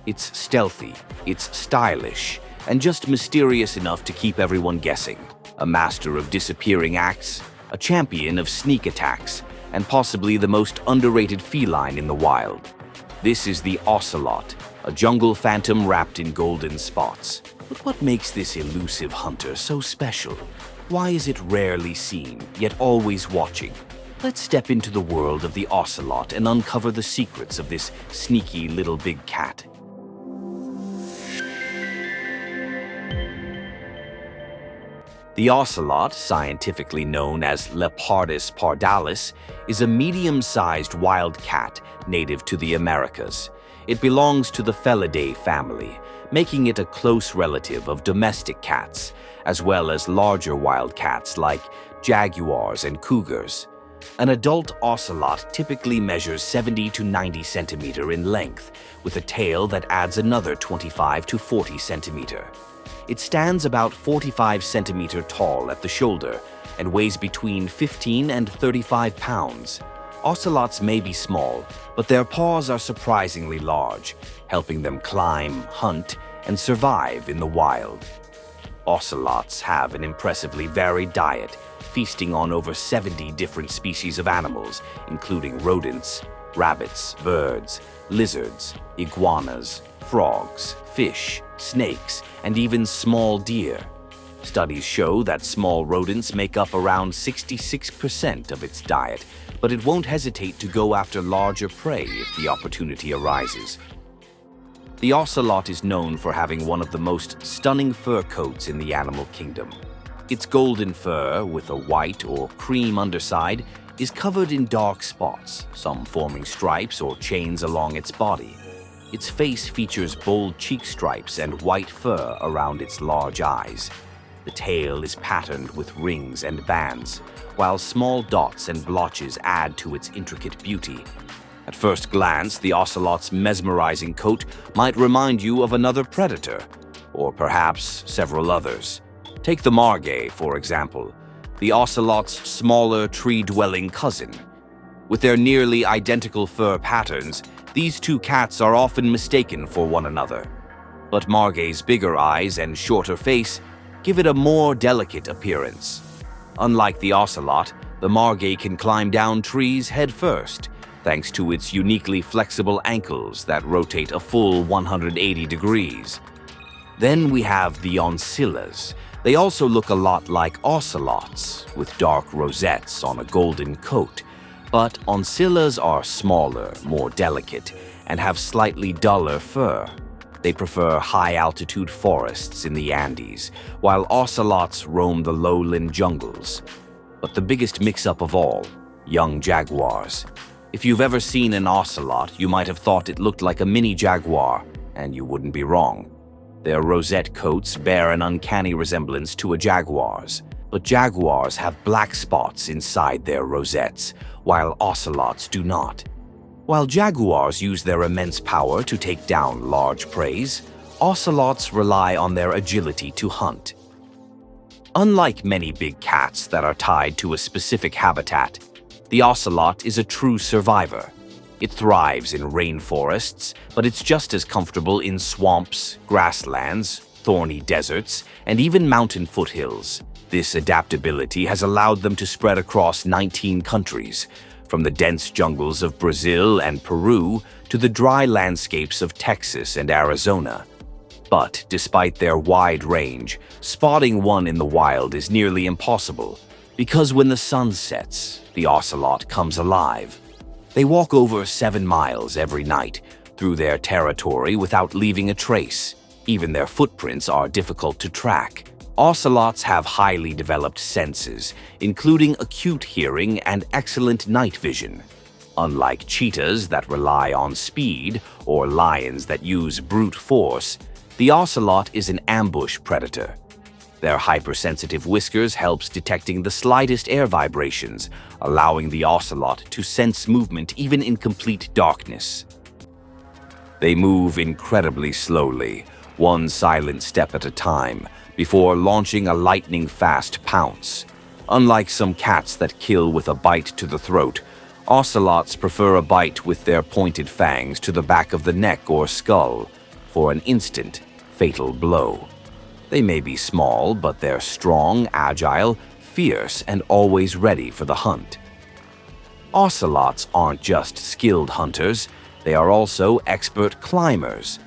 It's stealthy, it's stylish, and just mysterious enough to keep everyone guessing. A master of disappearing acts, a champion of sneak attacks, and possibly the most underrated feline in the wild. This is the ocelot, a jungle phantom wrapped in golden spots. But what makes this elusive hunter so special? Why is it rarely seen, yet always watching? Let's step into the world of the ocelot and uncover the secrets of this sneaky little big cat. The ocelot, scientifically known as Leopardus pardalis, is a medium-sized wild cat native to the Americas. It belongs to the Felidae family, making it a close relative of domestic cats, as well as larger wild cats like jaguars and cougars. An adult ocelot typically measures 70 to 90 centimeter in length, with a tail that adds another 25 to 40 centimeter. It stands about 45 centimeter tall at the shoulder and weighs between 15 and 35 pounds. Ocelots may be small, but their paws are surprisingly large, helping them climb, hunt, and survive in the wild. Ocelots have an impressively varied diet, feasting on over 70 different species of animals, including rodents, rabbits, birds, lizards, iguanas, frogs, fish, snakes, and even small deer. Studies show that small rodents make up around 66% of its diet, but it won't hesitate to go after larger prey if the opportunity arises. The ocelot is known for having one of the most stunning fur coats in the animal kingdom. Its golden fur, with a white or cream underside, is covered in dark spots, some forming stripes or chains along its body. Its face features bold cheek stripes and white fur around its large eyes. The tail is patterned with rings and bands, while small dots and blotches add to its intricate beauty. At first glance, the ocelot's mesmerizing coat might remind you of another predator, or perhaps several others. Take the margay, for example, the ocelot's smaller tree-dwelling cousin. With their nearly identical fur patterns, these two cats are often mistaken for one another. But margay's bigger eyes and shorter face give it a more delicate appearance. Unlike the ocelot, the margay can climb down trees head first, thanks to its uniquely flexible ankles that rotate a full 180 degrees. Then we have the oncillas. They also look a lot like ocelots, with dark rosettes on a golden coat. But oncillas are smaller, more delicate, and have slightly duller fur. They prefer high-altitude forests in the Andes, while ocelots roam the lowland jungles. But the biggest mix-up of all, young jaguars. If you've ever seen an ocelot, you might have thought it looked like a mini jaguar, and you wouldn't be wrong. Their rosette coats bear an uncanny resemblance to a jaguar's, but jaguars have black spots inside their rosettes, while ocelots do not. While jaguars use their immense power to take down large prey, ocelots rely on their agility to hunt. Unlike many big cats that are tied to a specific habitat, the ocelot is a true survivor. It thrives in rainforests, but it's just as comfortable in swamps, grasslands, thorny deserts, and even mountain foothills. This adaptability has allowed them to spread across 19 countries, from the dense jungles of Brazil and Peru to the dry landscapes of Texas and Arizona. But despite their wide range, spotting one in the wild is nearly impossible, because when the sun sets, the ocelot comes alive. They walk over 7 miles every night through their territory without leaving a trace. Even their footprints are difficult to track. Ocelots have highly developed senses, including acute hearing and excellent night vision. Unlike cheetahs that rely on speed or lions that use brute force, the ocelot is an ambush predator. Their hypersensitive whiskers helps detecting the slightest air vibrations, allowing the ocelot to sense movement even in complete darkness. They move incredibly slowly, one silent step at a time, before launching a lightning-fast pounce. Unlike some cats that kill with a bite to the throat, ocelots prefer a bite with their pointed fangs to the back of the neck or skull. for an instant, fatal blow. They may be small, but they're strong, agile, fierce, and always ready for the hunt. Ocelots aren't just skilled hunters, they are also expert climbers.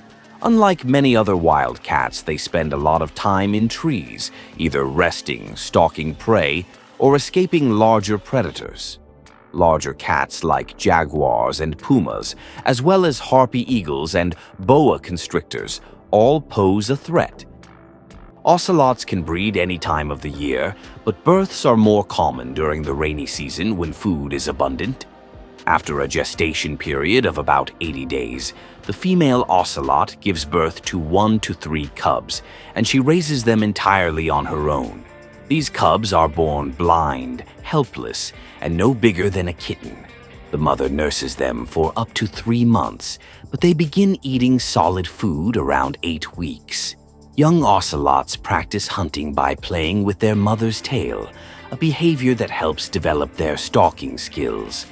Unlike many other wild cats, they spend a lot of time in trees, either resting, stalking prey, or escaping larger predators. Larger cats like jaguars and pumas, as well as harpy eagles and boa constrictors, all pose a threat. Ocelots can breed any time of the year, but births are more common during the rainy season when food is abundant. After a gestation period of about 80 days, the female ocelot gives birth to 1 to 3 cubs, and she raises them entirely on her own. These cubs are born blind, helpless, and no bigger than a kitten. The mother nurses them for up to 3 months, but they begin eating solid food around 8 weeks. Young ocelots practice hunting by playing with their mother's tail, a behavior that helps develop their stalking skills.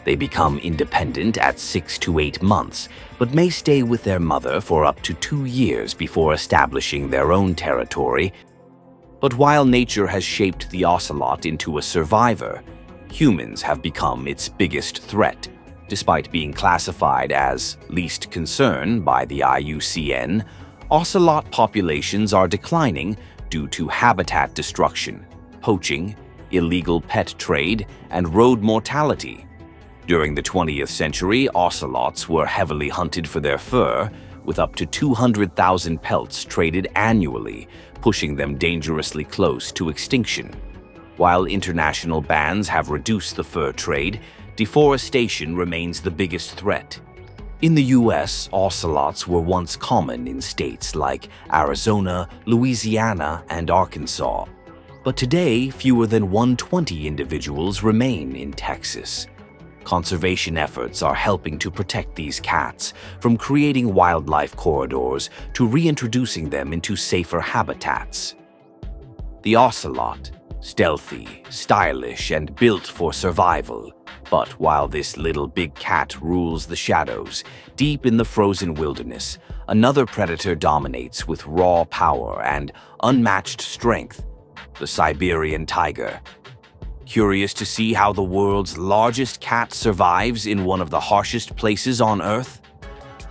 They become independent at 6 to 8 months, but may stay with their mother for up to 2 years before establishing their own territory. But while nature has shaped the ocelot into a survivor, humans have become its biggest threat. Despite being classified as least concern by the IUCN, ocelot populations are declining due to habitat destruction, poaching, illegal pet trade, and road mortality. During the 20th century, ocelots were heavily hunted for their fur, with up to 200,000 pelts traded annually, pushing them dangerously close to extinction. While international bans have reduced the fur trade, deforestation remains the biggest threat. In the US, ocelots were once common in states like Arizona, Louisiana, and Arkansas. But today, fewer than 120 individuals remain in Texas. Conservation efforts are helping to protect these cats, from creating wildlife corridors to reintroducing them into safer habitats. The ocelot, stealthy, stylish, and built for survival. But while this little big cat rules the shadows, deep in the frozen wilderness, another predator dominates with raw power and unmatched strength: the Siberian tiger. Curious to see how the world's largest cat survives in one of the harshest places on Earth?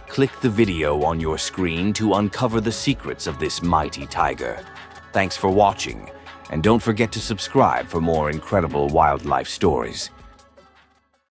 Click the video on your screen to uncover the secrets of this mighty tiger. Thanks for watching, and don't forget to subscribe for more incredible wildlife stories.